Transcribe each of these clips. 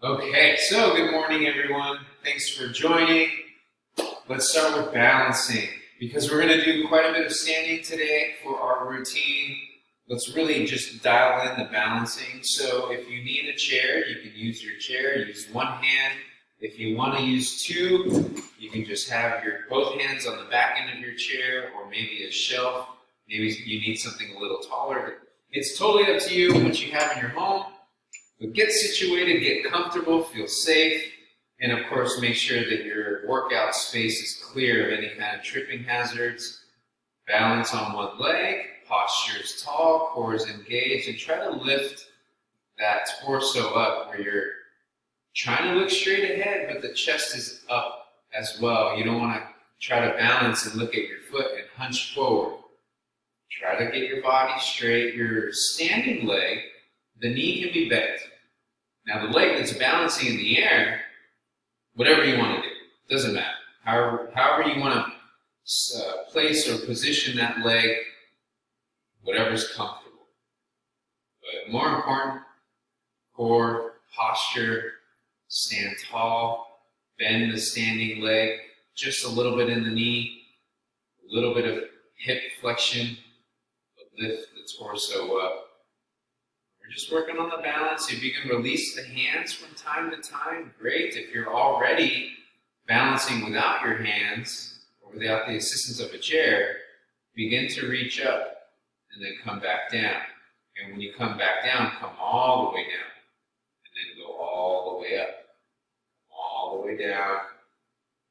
Okay, so good morning everyone. Thanks for joining. Let's start with balancing because we're going to do quite a bit of standing today for our routine. Let's really just dial in the balancing. So if you need a chair, you can use your chair, use one hand. If you want to use two, you can just have your both hands on the back end of your chair or maybe a shelf. Maybe you need something a little taller. It's totally up to you what you have in your home. But get situated, get comfortable, feel safe, and of course make sure that your workout space is clear of any kind of tripping hazards. Balance on one leg, posture is tall, core is engaged, and try to lift that torso up where you're trying to look straight ahead, but the chest is up as well. You don't want to try to balance and look at your foot and hunch forward. Try to get your body straight. Your standing leg, the knee can be bent. Now the leg that's balancing in the air, whatever you want to do, doesn't matter. However you want to place or position that leg, whatever's comfortable. But more important, core, posture, stand tall, bend the standing leg, just a little bit in the knee, a little bit of hip flexion, but lift the torso up. We're just working on the balance. If you can release the hands from time to time, great. If you're already balancing without your hands or without the assistance of a chair, begin to reach up and then come back down. And when you come back down, come all the way down. And then go all the way up. All the way down.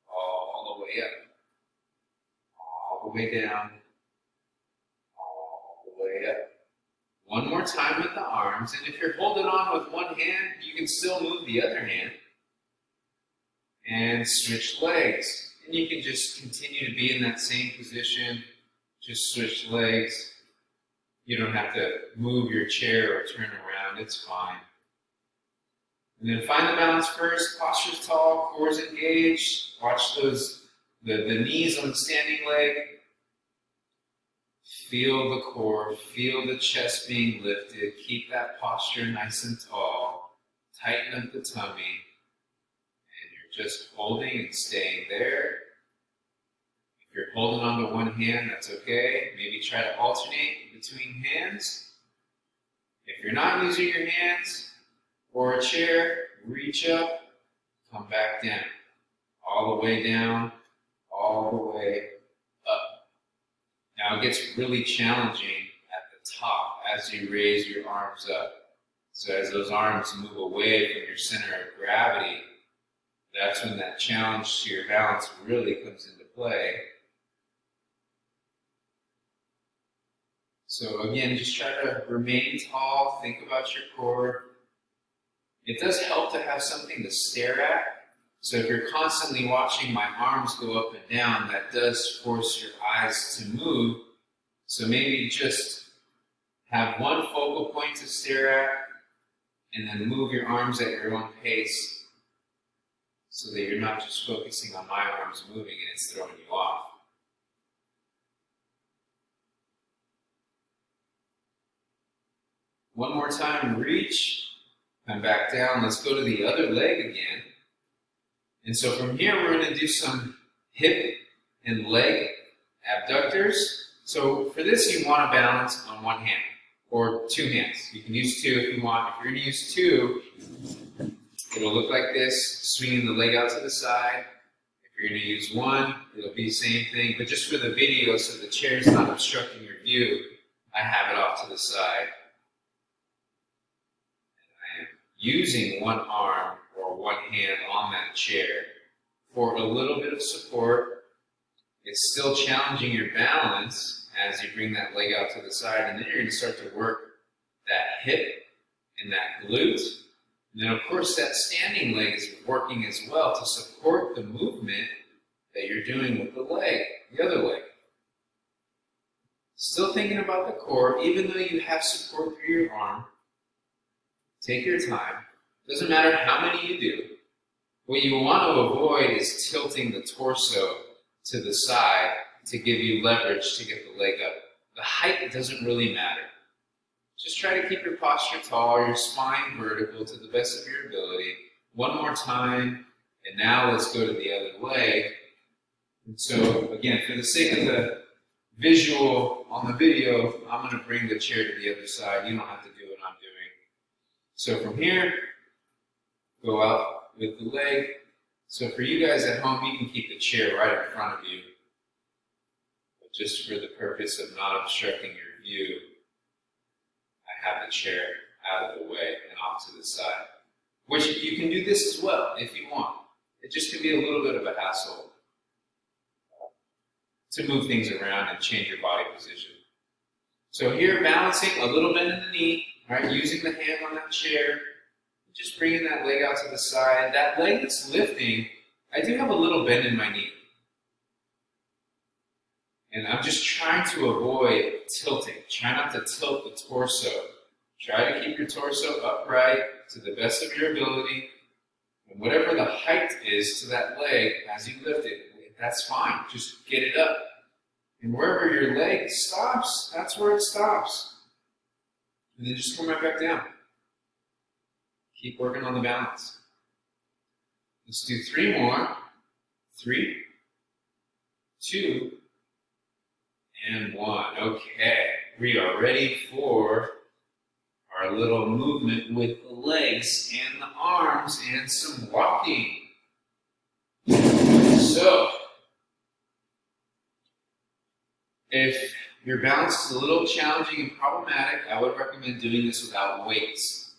All the way up. All the way down. All the way up. One more time with the arms, and if you're holding on with one hand, you can still move the other hand. And switch legs. And you can just continue to be in that same position. Just switch legs. You don't have to move your chair or turn around, it's fine. And then find the balance first. Posture's tall, core's engaged. Watch the knees on the standing leg. Feel the core, feel the chest being lifted. Keep that posture nice and tall. Tighten up the tummy. And you're just holding and staying there. If you're holding on to one hand, that's okay. Maybe try to alternate between hands. If you're not using your hands or a chair, reach up, come back down. All the way down, all the way up. Now it gets really challenging at the top as you raise your arms up. So as those arms move away from your center of gravity, that's when that challenge to your balance really comes into play. So again, just try to remain tall, think about your core. It does help to have something to stare at. So if you're constantly watching my arms go up and down, that does force your eyes to move. So maybe just have one focal point to stare at and then move your arms at your own pace so that you're not just focusing on my arms moving and it's throwing you off. One more time, reach, come back down. Let's go to the other leg again. And so from here, we're going to do some hip and leg abductors. So for this, you want to balance on one hand or two hands. You can use two if you want. If you're going to use two, it'll look like this, swinging the leg out to the side. If you're going to use one, it'll be the same thing. But just for the video, so the chair's not obstructing your view, I have it off to the side. And I am using one arm or one hand on that chair for a little bit of support. It's still challenging your balance as you bring that leg out to the side, and then you're going to start to work that hip and that glute. And then of course that standing leg is working as well to support the movement that you're doing with the leg, the other leg. Still thinking about the core, even though you have support through your arm, take your time. Doesn't matter how many you do. What you want to avoid is tilting the torso to the side to give you leverage to get the leg up. The height doesn't really matter. Just try to keep your posture tall, your spine vertical to the best of your ability. One more time, and now let's go to the other leg. And so again, for the sake of the visual on the video, I'm going to bring the chair to the other side. You don't have to do what I'm doing. So from here, go out with the leg. So for you guys at home, you can keep the chair right in front of you. But just for the purpose of not obstructing your view, I have the chair out of the way and off to the side. Which you can do this as well if you want. It just can be a little bit of a hassle to move things around and change your body position. So here, balancing, a little bend in the knee, right? Using the hand on that chair, just bringing that leg out to the side. That leg that's lifting, I do have a little bend in my knee. And I'm just trying to avoid tilting. Try not to tilt the torso. Try to keep your torso upright to the best of your ability. And whatever the height is to that leg as you lift it, that's fine. Just get it up. And wherever your leg stops, that's where it stops. And then just come right back down. Keep working on the balance. Let's do 3 more. 3, 2, and 1. Okay, we are ready for our little movement with the legs and the arms and some walking. So, if your balance is a little challenging and problematic, I would recommend doing this without weights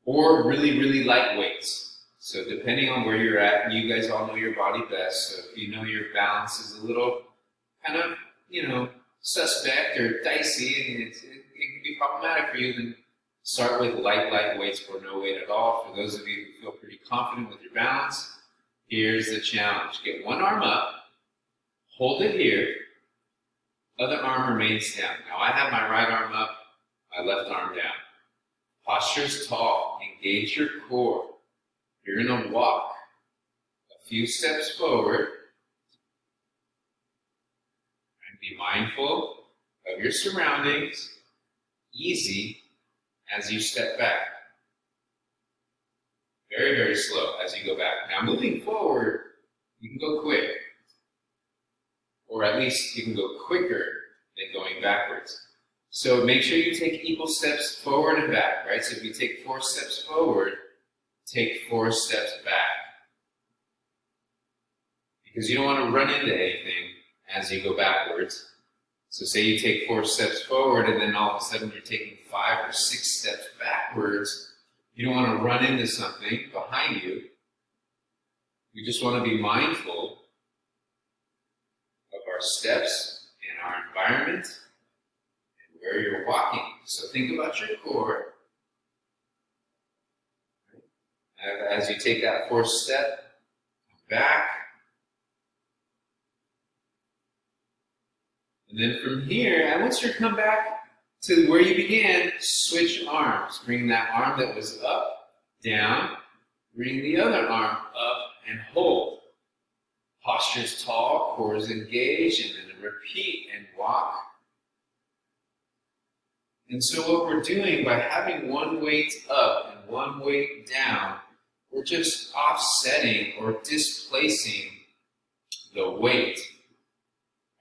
or really, really light weights. So depending on where you're at, you guys all know your body best. So if you know your balance is a little kind of, suspect or dicey and it can be problematic for you, then start with light weights or no weight at all. For those of you who feel pretty confident with your balance, here's the challenge. Get one arm up, hold it here, other arm remains down. Now I have my right arm up, my left arm down. Posture's tall, engage your core. You're gonna walk a few steps forward and be mindful of your surroundings, easy as you step back. Very, very slow as you go back. Now moving forward, you can go quick. Or at least you can go quicker than going backwards. So make sure you take equal steps forward and back, right? So if you take 4 steps forward, take 4 steps back. Because you don't want to run into anything as you go backwards. So say you take 4 steps forward and then all of a sudden you're taking 5 or 6 steps backwards. You don't want to run into something behind you. You just want to be mindful of our steps and our environment and where you're walking. So think about your core. As you take that 4th step, come back. And then from here, and once you come back to where you began, switch arms. Bring that arm that was up, down. Bring the other arm up and hold. Posture's tall, core is engaged, and then repeat and walk. And so what we're doing by having one weight up and one weight down, we're just offsetting or displacing the weight.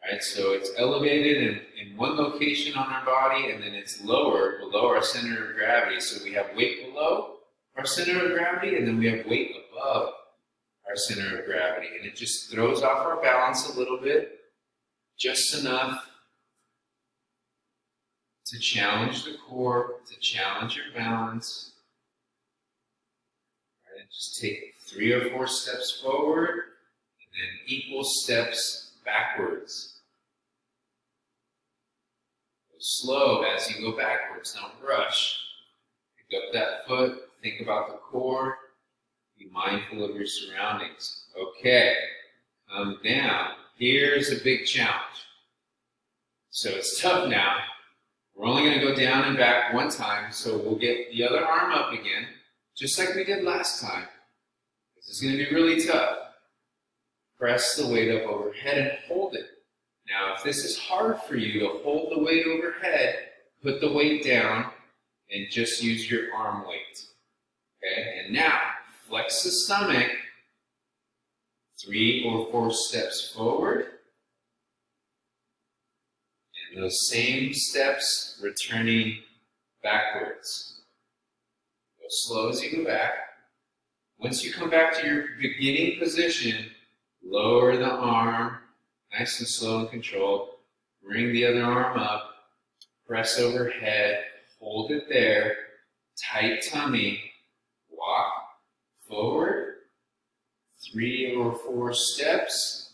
Right? So it's elevated in one location on our body, and then it's lower, below our center of gravity. So we have weight below our center of gravity, and then we have weight above our center of gravity. And it just throws off our balance a little bit, just enough to challenge the core, to challenge your balance. Right? And just take 3 or 4 steps forward, and then equal steps backwards. Go slow as you go backwards, don't rush. Pick up that foot, think about the core, be mindful of your surroundings. Okay, come down. Here's a big challenge. So it's tough now. We're only going to go down and back 1 time, so we'll get the other arm up again, just like we did last time. This is going to be really tough. Press the weight up overhead and hold it. Now, if this is hard for you to hold the weight overhead, put the weight down and just use your arm weight. Okay, and now flex the stomach 3 or 4 steps forward. And those same steps returning backwards. Go slow as you go back. Once you come back to your beginning position, lower the arm, nice and slow and controlled. Bring the other arm up, press overhead, hold it there, tight tummy, walk forward, 3 or 4 steps,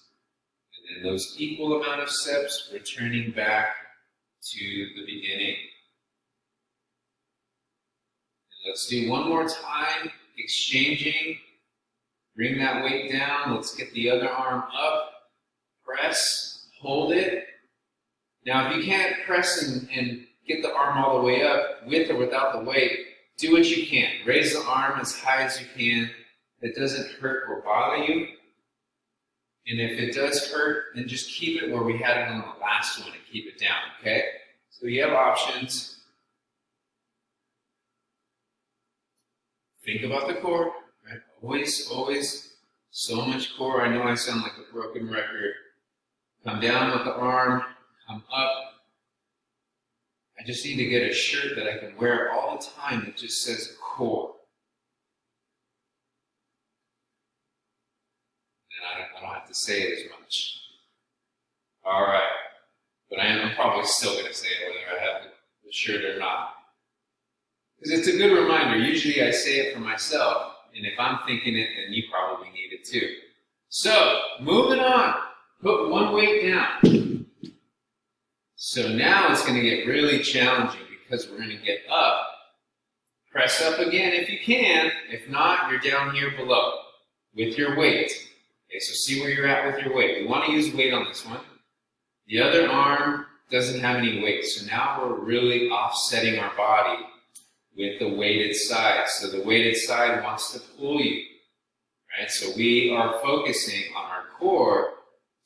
and then those equal amount of steps returning back to the beginning. And let's do one more time, exchanging. Bring that weight down. Let's get the other arm up. Press, hold it. Now, if you can't press and get the arm all the way up, with or without the weight, do what you can. Raise the arm as high as you can. It doesn't hurt or bother you. And if it does hurt, then just keep it where we had it on the last one and keep it down, okay? So you have options. Think about the core. Right? Always so much core. I know I sound like a broken record. Come down with the arm, come up. I just need to get a shirt that I can wear all the time that just says core. And I don't have to say it as much. All right. But I'm probably still going to say it whether I have the shirt or not. Because it's a good reminder. Usually I say it for myself. And if I'm thinking it, then you probably need it too. So, moving on. Put one weight down. So now it's going to get really challenging because we're going to get up. Press up again if you can. If not, you're down here below with your weight. Okay, so see where you're at with your weight. We want to use weight on this one. The other arm doesn't have any weight. So now we're really offsetting our body with the weighted side. So the weighted side wants to pull you, right? So we are focusing on our core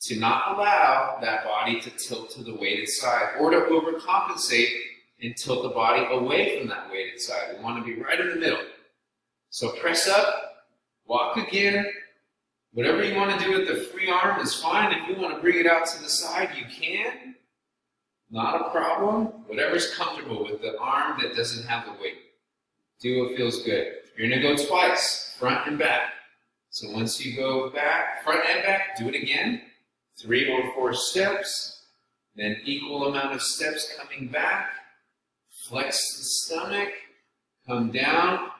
to not allow that body to tilt to the weighted side or to overcompensate and tilt the body away from that weighted side. We want to be right in the middle. So press up, walk again. Whatever you want to do with the free arm is fine. If you want to bring it out to the side, you can. Not a problem. Whatever's comfortable with the arm that doesn't have the weight. Do what feels good. You're going to go twice, front and back. So once you go back, front and back, do it again. 3 or 4 steps. Then equal amount of steps coming back. Flex the stomach. Come down.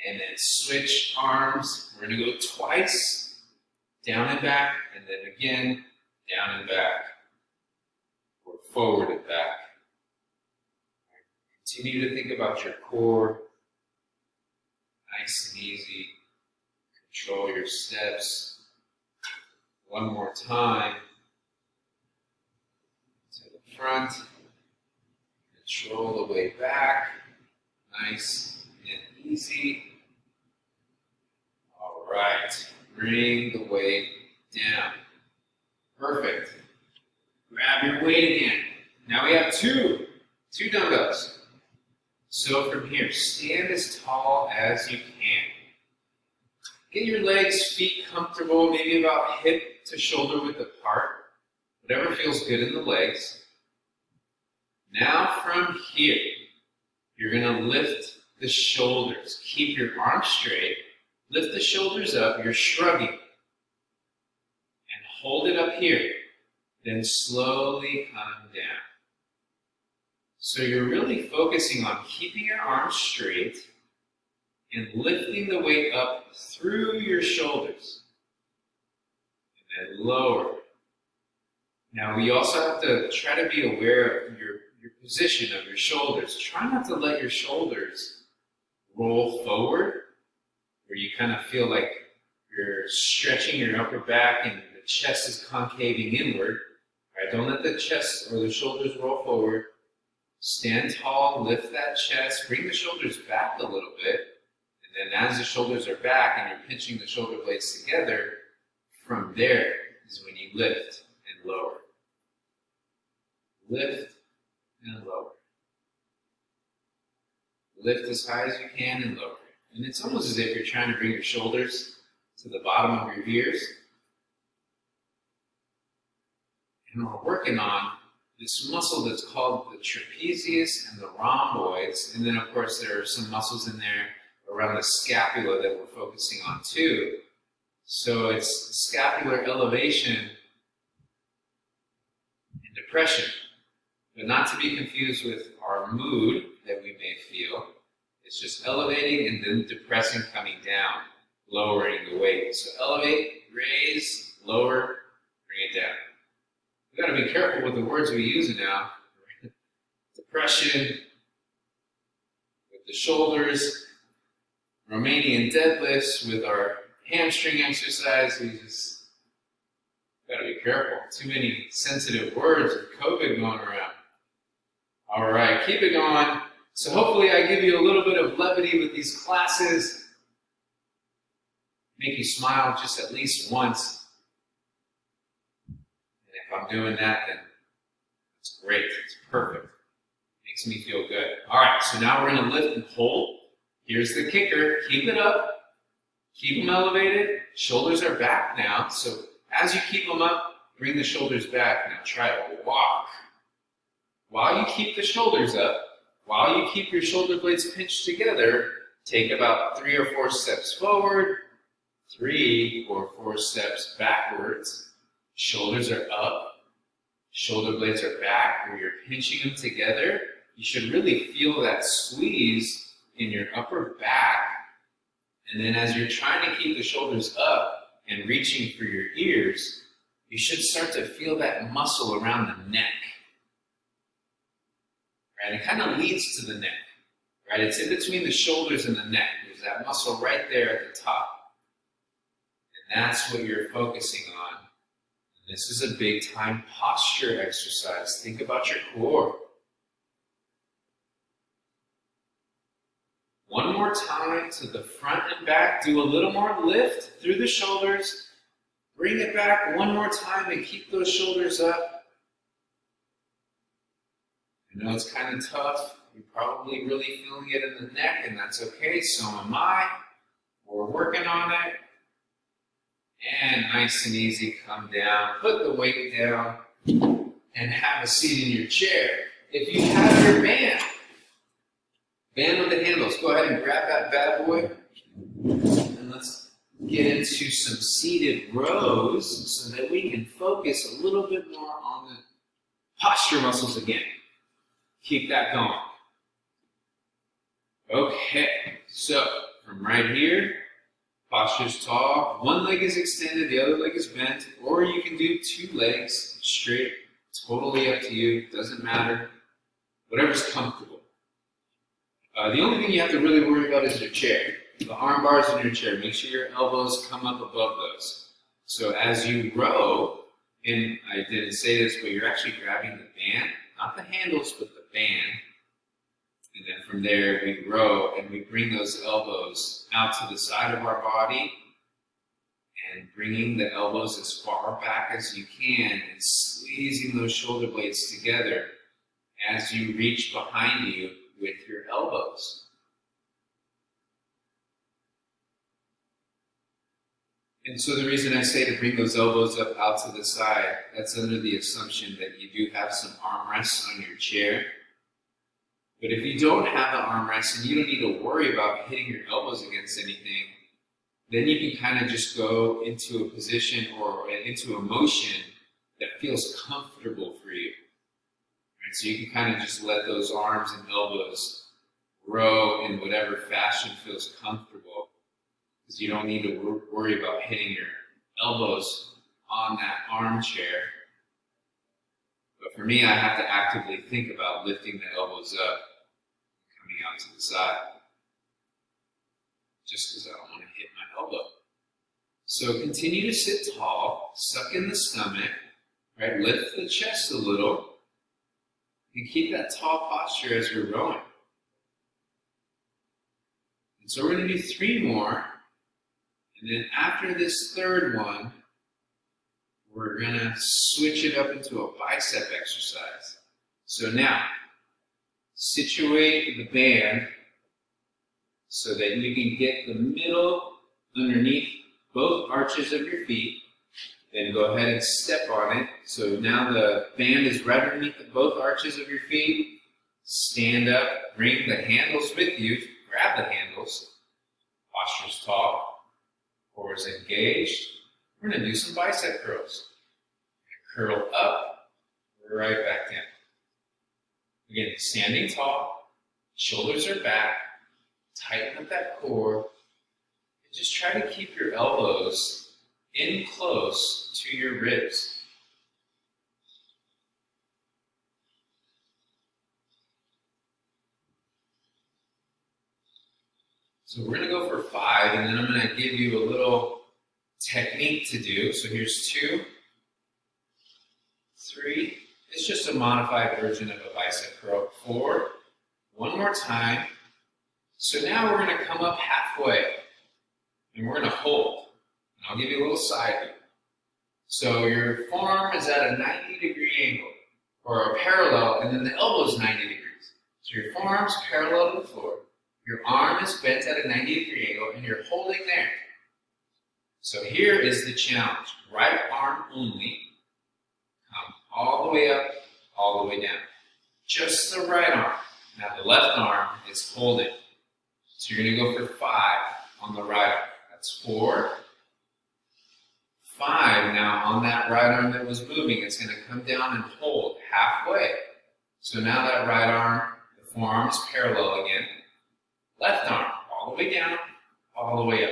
And then switch arms. We're going to go twice. Down and back. And then again, down and back. Forward and back. Continue to think about your core. Nice and easy. Control your steps. One more time. To the front. Control the way back. Nice and easy. All right. Bring the weight down. Perfect. Grab your weight again. Now we have two dumbbells. So from here, stand as tall as you can. Get your legs, feet comfortable, maybe about hip to shoulder width apart. Whatever feels good in the legs. Now from here, you're going to lift the shoulders. Keep your arms straight. Lift the shoulders up. You're shrugging. And hold it up here. Then slowly come down. So you're really focusing on keeping your arms straight and lifting the weight up through your shoulders. And then lower. Now we also have to try to be aware of your position of your shoulders. Try not to let your shoulders roll forward, where you kind of feel like you're stretching your upper back and the chest is concaving inward. Right, don't let the chest or the shoulders roll forward. Stand tall, lift that chest, bring the shoulders back a little bit. And then as the shoulders are back and you're pinching the shoulder blades together, from there is when you lift and lower. Lift and lower. Lift as high as you can and lower. And it's almost as if you're trying to bring your shoulders to the bottom of your ears. And we're working on this muscle that's called the trapezius and the rhomboids. And then, of course, there are some muscles in there around the scapula that we're focusing on too. So it's scapular elevation and depression, but not to be confused with our mood that we may feel. It's just elevating and then depressing, coming down, lowering the weight. So elevate, raise, lower, bring it down. We've got to be careful with the words we use now. Depression, with the shoulders, Romanian deadlifts, with our hamstring exercise. We just got to be careful. Too many sensitive words with COVID going around. All right, keep it going. So hopefully I give you a little bit of levity with these classes. Make you smile just at least once. And if I'm doing that, then it's great. It's perfect. Makes me feel good. All right, so now we're going to lift and hold. Here's the kicker. Keep it up. Keep them elevated. Shoulders are back now. So as you keep them up, bring the shoulders back. Now try to walk. While you keep the shoulders up, while you keep your shoulder blades pinched together, take about 3 or 4 steps forward, 3 or 4 steps backwards. Shoulders are up, shoulder blades are back, where you're pinching them together. You should really feel that squeeze in your upper back. And then as you're trying to keep the shoulders up and reaching for your ears, you should start to feel that muscle around the neck. Right? It kind of leads to the neck. Right? It's in between the shoulders and the neck. There's that muscle right there at the top. And that's what you're focusing on. And this is a big time posture exercise. Think about your core. One more time to the front and back. Do a little more lift through the shoulders. Bring it back one more time and keep those shoulders up. I know it's kind of tough. You're probably really feeling it in the neck, and that's okay. So am I. We're working on it. And nice and easy, come down. Put the weight down and have a seat in your chair. If you have your band with the handles, go ahead and grab that bad boy. And let's get into some seated rows so that we can focus a little bit more on the posture muscles again. Keep that going. Okay, so from right here, posture's tall, one leg is extended, the other leg is bent, or you can do 2 legs straight, totally up to you, doesn't matter, whatever's comfortable. The only thing you have to really worry about is your chair. The arm bars in your chair, make sure your elbows come up above those. So as you row, and I didn't say this, but you're actually grabbing the band, not the handles, but the band. And then from there, we row and we bring those elbows out to the side of our body and bringing the elbows as far back as you can and squeezing those shoulder blades together as you reach behind you with your elbows. And so the reason I say to bring those elbows up out to the side, that's under the assumption that you do have some armrests on your chair. But if you don't have the armrests and you don't need to worry about hitting your elbows against anything, then you can kind of just go into a position or into a motion that feels comfortable for you. Right? So you can kind of just let those arms and elbows row in whatever fashion feels comfortable, because you don't need to worry about hitting your elbows on that armchair. But for me, I have to actively think about lifting the elbows up and coming out to the side, just because I don't want to hit my elbow. So continue to sit tall, suck in the stomach, right? Lift the chest a little, and keep that tall posture as you're rowing. And so we're going to do 3 more, and then after this third one, we're going to switch it up into a bicep exercise. So now, situate the band so that you can get the middle underneath both arches of your feet. Then go ahead and step on it. So now the band is right underneath both arches of your feet. Stand up, bring the handles with you, grab the handles. Posture's tall, core is engaged. We're going to do some bicep curls. Curl up, right back down. Again, standing tall, shoulders are back, tighten up that core, and just try to keep your elbows in close to your ribs. So we're going to go for 5, and then I'm going to give you a little technique to do. So here's 2, 3. It's just a modified version of a bicep curl. 4. One more time. So now we're going to come up halfway, and we're going to hold. And I'll give you a little side view. So your forearm is at a 90-degree angle, or a parallel, and then the elbow is 90 degrees. So your forearm's parallel to the floor. Your arm is bent at a 90-degree angle, and you're holding there. So here is the challenge. Right arm only. Come all the way up, all the way down. Just the right arm. Now the left arm is holding. So you're going to go for 5 on the right arm. That's 4. 5 now on that right arm that was moving. It's going to come down and hold halfway. So now that right arm, the forearm is parallel again. Left arm, all the way down, all the way up.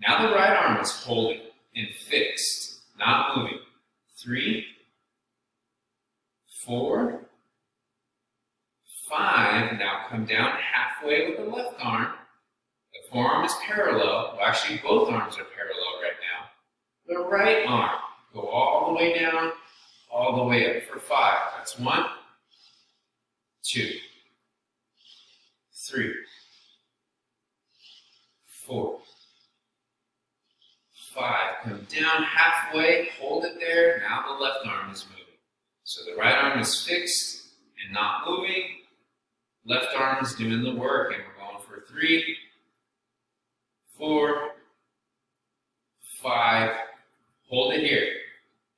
Now the right arm is holding and fixed, not moving. 3, 4, 5. Now come down halfway with the left arm. The forearm is parallel. Well, actually, both arms are parallel right now. The right arm, go all the way down, all the way up for 5. That's 1, 2, 3, 4, 5. Come down halfway, hold it there. Now the left arm is moving. So the right arm is fixed and not moving. Left arm is doing the work, and we're going for 3, 4, 5. Hold it here.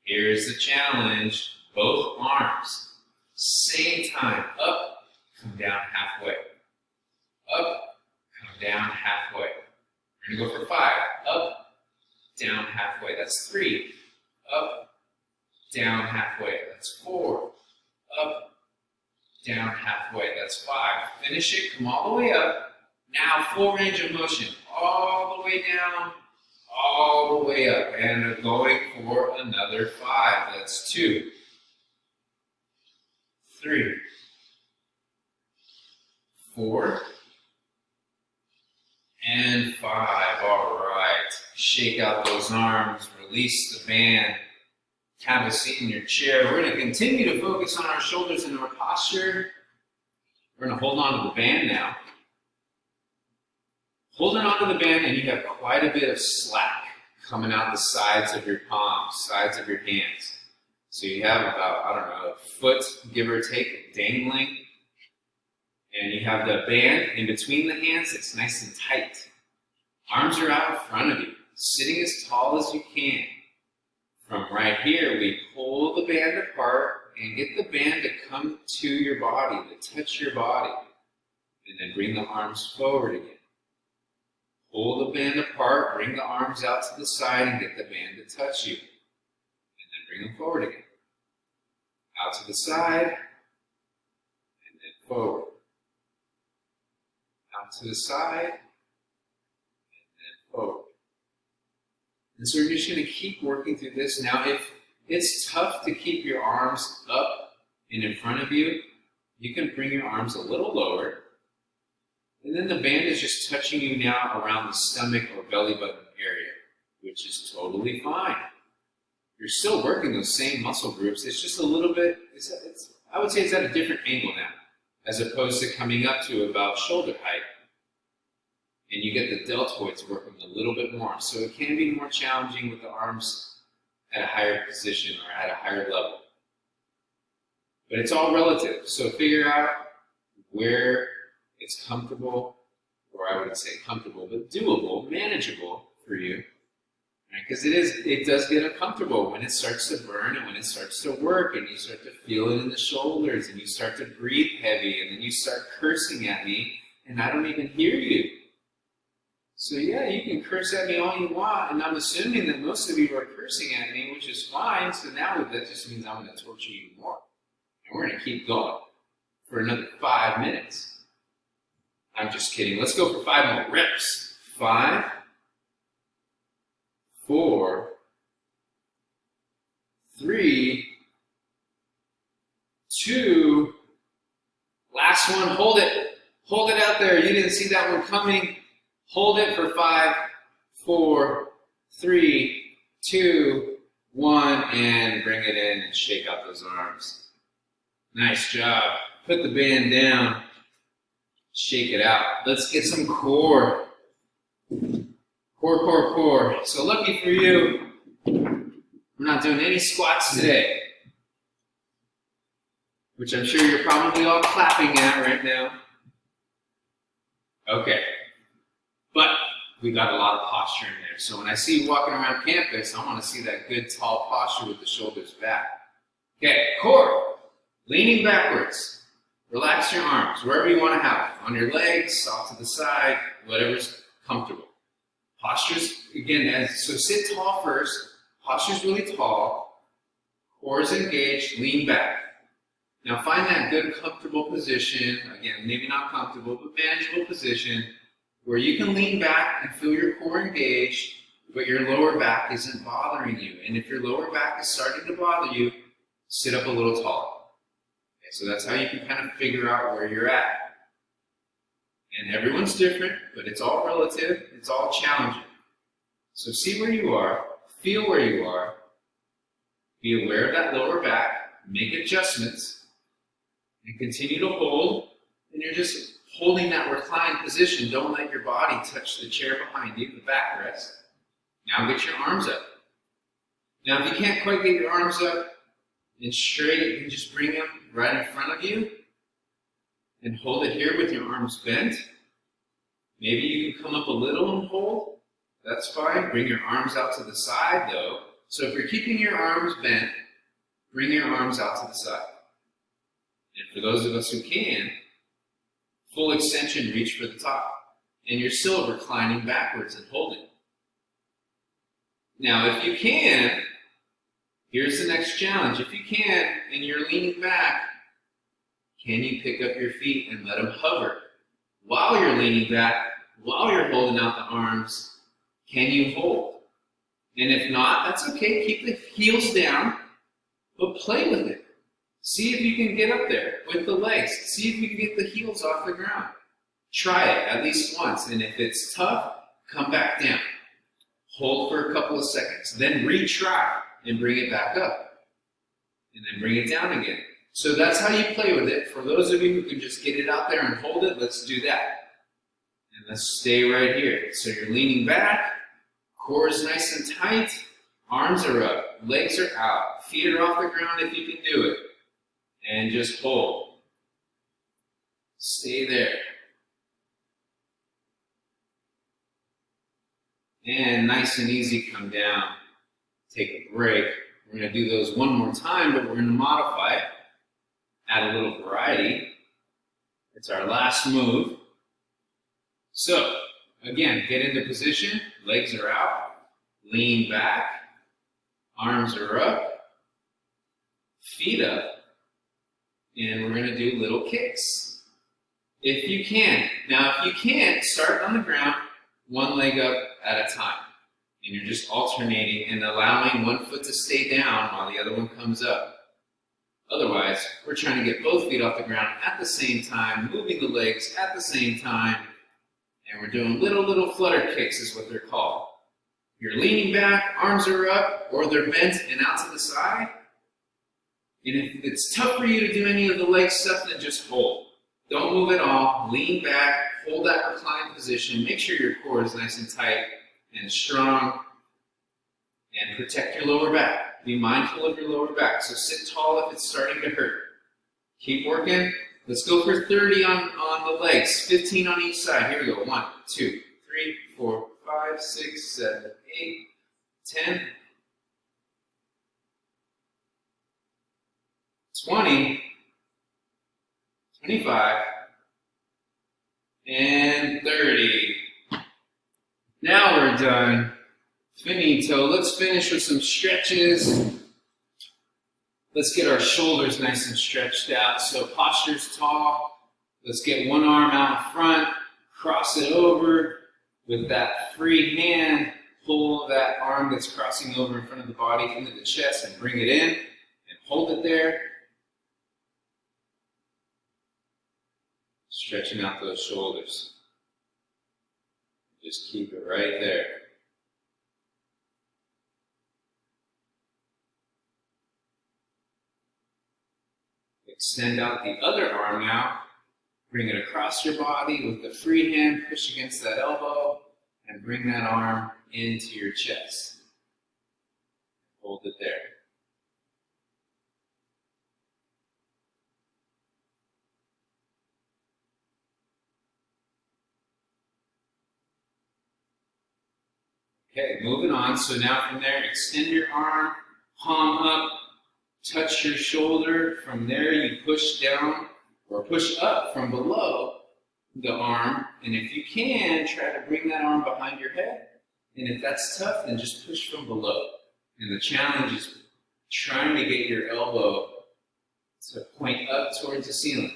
Here's the challenge. Both arms. Same time. Up, come down halfway. Up, come down halfway. We're going to go for 5. Up, down halfway. That's 3. Up, down halfway. That's 4. Up, down halfway. That's 5. Finish it. Come all the way up. Now full range of motion. All the way down, all the way up. And going for another 5. That's 2, 3, 4, and 5. All right. Shake out those arms. Release the band. Have a seat in your chair. We're going to continue to focus on our shoulders and our posture. We're going to hold on to the band now. Holding onto the band, and you have quite a bit of slack coming out the sides of your palms, sides of your hands. So you have about, I don't know, a foot, give or take, dangling. And you have the band in between the hands. It's nice and tight. Arms are out in front of you, sitting as tall as you can. From right here, we pull the band apart and get the band to come to your body, to touch your body. And then bring the arms forward again. Pull the band apart, bring the arms out to the side and get the band to touch you. And then bring them forward again. Out to the side, and then forward. Out to the side, and then forward. And so we're just going to keep working through this. Now, if it's tough to keep your arms up and in front of you, you can bring your arms a little lower. And then the band is just touching you now around the stomach or belly button area, which is totally fine. You're still working those same muscle groups. It's just a little bit, I would say it's at a different angle now, as opposed to coming up to about shoulder height. And you get the deltoids working a little bit more. So it can be more challenging with the arms at a higher position or at a higher level. But it's all relative. So figure out where it's comfortable, or or I wouldn't say comfortable, but doable, manageable for you. Because it does get uncomfortable when it starts to burn and when it starts to work and you start to feel it in the shoulders and you start to breathe heavy and then you start cursing at me and I don't even hear you. So yeah, you can curse at me all you want, and I'm assuming that most of you are cursing at me, which is fine, so now that just means I'm going to torture you more. And we're going to keep going for another 5 minutes. I'm just kidding. Let's go for 5 more reps. 5, 4, 3, 2, last one, hold it. Hold it out there. You didn't see that one coming. Hold it for 5, 4, 3, 2, 1, and bring it in and shake out those arms. Nice job. Put the band down. Shake it out. Let's get some core. Core. So lucky for you, I'm not doing any squats today, which I'm sure you're probably all clapping at right now. Okay, but we got a lot of posture in there. So when I see you walking around campus, I want to see that good tall posture with the shoulders back. Okay, core, leaning backwards. Relax your arms, wherever you want to have them. On your legs, off to the side, whatever's comfortable. Postures, again, so sit tall first. Posture's really tall. Core is engaged, lean back. Now find that good, comfortable position. Again, maybe not comfortable, but manageable position where you can lean back and feel your core engaged, but your lower back isn't bothering you. And if your lower back is starting to bother you, sit up a little taller. Okay, so that's how you can kind of figure out where you're at. And everyone's different, but it's all relative, it's all challenging. So see where you are, feel where you are, be aware of that lower back, make adjustments, and continue to hold. And you're just holding that reclined position. Don't let your body touch the chair behind you, the backrest. Now get your arms up. Now if you can't quite get your arms up and straight, you can just bring them right in front of you. And hold it here with your arms bent. Maybe you can come up a little and hold. That's fine. Bring your arms out to the side though. So if you're keeping your arms bent, bring your arms out to the side. And for those of us who can, full extension, reach for the top. And you're still reclining backwards and holding. Now if you can, here's the next challenge. If you can, and you're leaning back, can you pick up your feet and let them hover? While you're leaning back, while you're holding out the arms, can you hold? And if not, that's okay. Keep the heels down, but play with it. See if you can get up there with the legs. See if you can get the heels off the ground. Try it at least once. And if it's tough, come back down. Hold for a couple of seconds. Then retry and bring it back up. And then bring it down again. So that's how you play with it. For those of you who can just get it out there and hold it, let's do that. And let's stay right here. So you're leaning back, core is nice and tight, arms are up, legs are out, feet are off the ground if you can do it. And just hold. Stay there. And nice and easy, come down. Take a break. We're going to do those one more time, but we're going to modify it. Add a little variety. It's our last move. So, again, get into position. Legs are out. Lean back. Arms are up. Feet up. And we're going to do little kicks. If you can. Now, if you can't, start on the ground, one leg up at a time. And you're just alternating and allowing one foot to stay down while the other one comes up. Otherwise, we're trying to get both feet off the ground at the same time, moving the legs at the same time, and we're doing little flutter kicks is what they're called. You're leaning back, arms are up, or they're bent and out to the side. And if it's tough for you to do any of the leg stuff, then just hold. Don't move at all. Lean back, hold that reclined position. Make sure your core is nice and tight and strong, and protect your lower back. Be mindful of your lower back. So sit tall if it's starting to hurt. Keep working. Let's go for 30 on the legs, 15 on each side. Here we go. 1, 2, 3, 4, 5, 6, 7, 8, 10, 20, 25, and 30. Now we're done. Finito. Let's finish with some stretches. Let's get our shoulders nice and stretched out. So posture's tall. Let's get one arm out front, cross it over with that free hand. Pull that arm that's crossing over in front of the body into the chest and bring it in and hold it there. Stretching out those shoulders. Just keep it right there. Extend out the other arm now. Bring it across your body with the free hand. Push against that elbow and bring that arm into your chest. Hold it there. Okay, moving on. So now from there, extend your arm, palm up, touch your shoulder. From there, you push down or push up from below the arm. And if you can, try to bring that arm behind your head. And if that's tough, then just push from below. And the challenge is trying to get your elbow to point up towards the ceiling.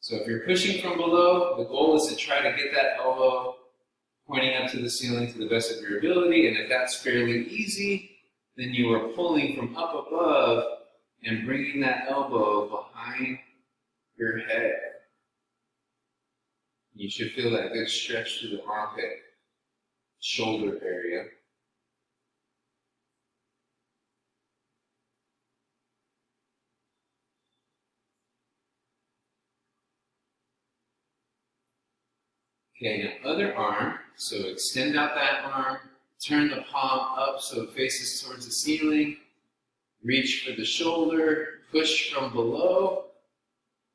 So if you're pushing from below, the goal is to try to get that elbow pointing up to the ceiling to the best of your ability. And if that's fairly easy, then you are pulling from up above and bringing that elbow behind your head. You should feel that good stretch through the armpit, shoulder area. Okay, now other arm. So extend out that arm, turn the palm up so it faces towards the ceiling. Reach for the shoulder, push from below.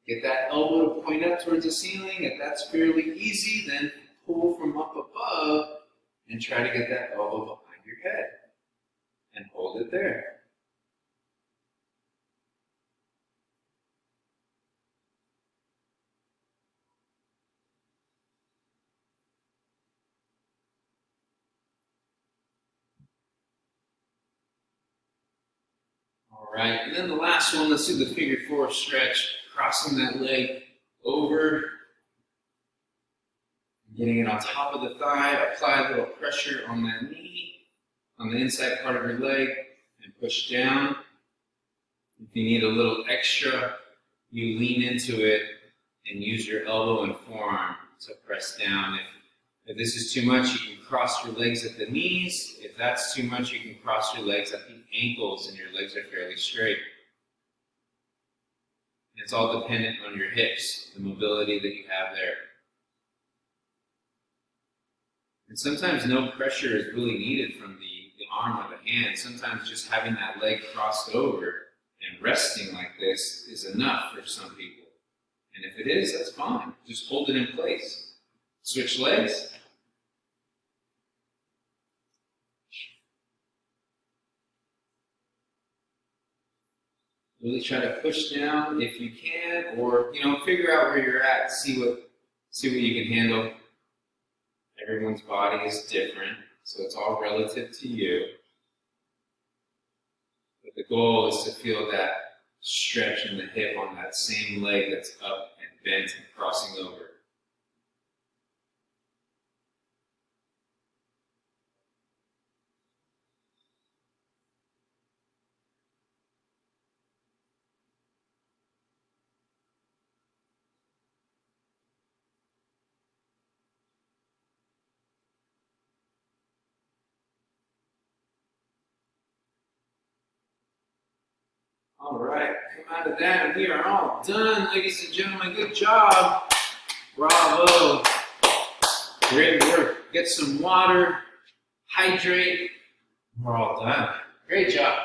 Get that elbow to point up towards the ceiling. If that's fairly easy, then pull from up above and try to get that elbow behind your head. And hold it there. All right, and then the last one, let's do the figure four stretch, crossing that leg over, getting it on top of the thigh, apply a little pressure on that knee, on the inside part of your leg, and push down. If you need a little extra, you lean into it and use your elbow and forearm to press down. If this is too much, you can cross your legs at the knees. If that's too much, you can cross your legs at the ankles and your legs are fairly straight. It's all dependent on your hips, the mobility that you have there. And sometimes no pressure is really needed from the arm or the hand. Sometimes just having that leg crossed over and resting like this is enough for some people. And if it is, that's fine. Just hold it in place. Switch legs. Really try to push down if you can, or figure out where you're at. See what you can handle. Everyone's body is different, so it's all relative to you. But the goal is to feel that stretch in the hip on that same leg that's up and bent and crossing over. All right, come out of that, and we are all done, ladies and gentlemen. Good job. Bravo. Great work. Get some water, hydrate. We're all done. Great job.